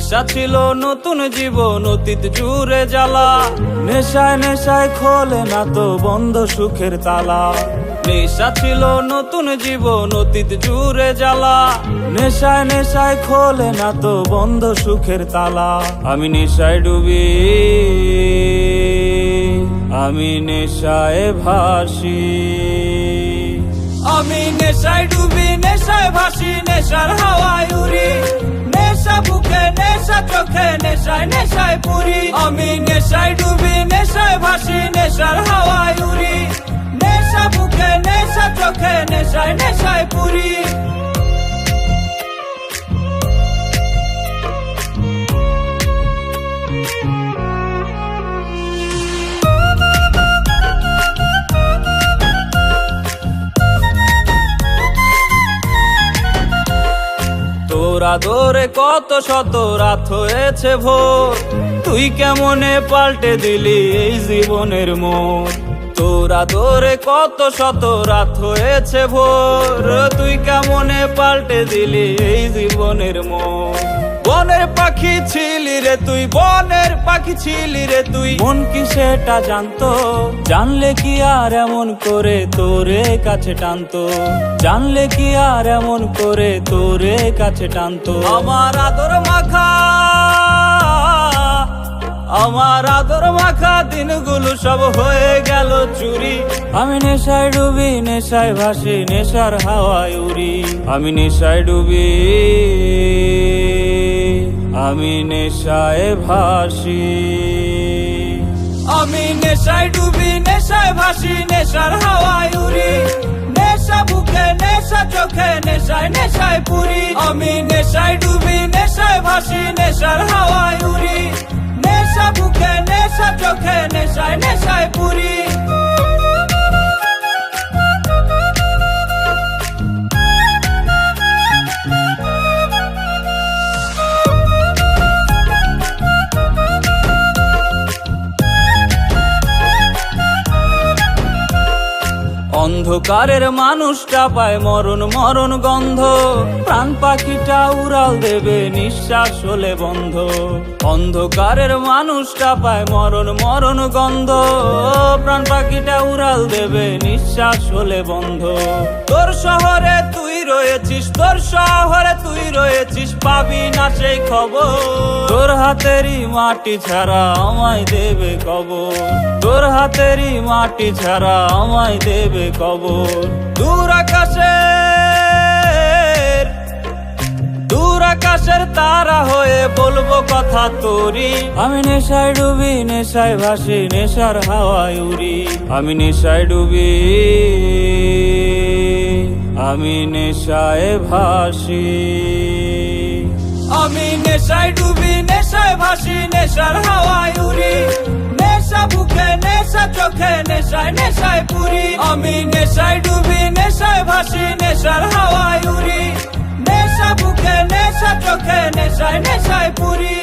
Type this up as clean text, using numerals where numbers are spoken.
নেশা ছিল নতুন জীবন, অতীত জুড়ে জ্বালা। নেশায় নেশায় খোলে না তো বন্ধ সুখের তালা। নেশা ছিল নতুন জীবন, অতীত জুড়ে জ্বালা। নেশায় নেশায় খোলে না তো বন্ধ সুখের তালা। আমি নেশায় ডুবি, আমি নেশায় ভাসি। আমি নেশায় ডুবি, নেশায় ভাসি, নেশার হাওয়ায় উড়ি। নেশা বুকে, নেশা চোখে, নেশায় নেশায় পুরি। আমি নেশায় ডুবি, নেশায় ভাসি, নেশার হাওয়ায় উড়ি। নেশা বুকে, নেশা চোখে, নেশায় নেশায় পুরি। তোর আদরে কত শত রাত হয়েছে ভোর, তুই কেমনে পাল্টে দিলি এই জীবনের মোড়। তোর আদরে কত শত রাত হয়েছে ভোর, তুই কেমনে পাল্টে দিলি এই জীবনের মোড়। বনের পাখি ছিলি রে তুই, বনের পাখি ছিলি রে তুই। মন কি সেটা জানতো? জানলে কি আর এমন করে তোরে কাছে টানতো? জানলে কি আর এমন করে তোরে কাছে টানতো? আমার আদর মাখা, আমার আদর মাখা দিনগুলো সব হয়ে গেল চুরি। আমি নেশায় ডুবি, নেশায় ভাসি, নেশার হাওয়ায় উড়ি। আমি নেশায় ডুবি, আমি নেশায় ভাসি। আমি নেশায় ডুবি, নেশায় ভাসি, নেশার হাওয়ায় উড়ি। নেশা বুকে, নেশা চোখে, নেশায় নেশায় পুরি। আমি নেশায় ডুবি, নেশায় ভাসি, নেশার হাওয়ায় উড়ি। নেশা বুকে, নেশা চোখে, নেশায় নেশায় পুরি। অন্ধকারের মানুষটা পায় মরণ মরণ গন্ধ, প্রাণ পাখিটা উড়াল দেবে নিঃশ্বাস হলে বন্ধ। অন্ধকারের মানুষটা পায় মরণ মরণ গন্ধ, প্রাণ পাখিটা উড়াল দেবে নিঃশ্বাস হলে বন্ধ। তোর শহরে তুই রয়েছিস, তোর শহরে তুই রয়েছিস, পাবি না সেই খবর। তোর হাতেরই মাটি ছাড়া আমায় দেবে কবর। তোর হাতেরই মাটি ছাড়া আমায় দেবে কবর। দূর আকাশের, দূর আকাশের তারা হয়ে বলবো কথা তোরি। আমি নেশায় ডুবি, নেশায় ভাসি, নেশার হাওয়ায় উড়ি। আমি নেশায় ডুবি, আমি নেশায় ভাসি। আমি নেশায় ডুবি, নেশায় ভাসি, নেশার হাওয়ায় উড়ি। নেশা বুকে, নেশা চোখে, নেশায় নেশায় পুরি। আমি নেশায় ডুবি, নেশায় ভাসি, নেশার হাওয়ায় উড়ি। নেশা বুকে, নেশা চোখে, নেশায় নেশায় পুরি।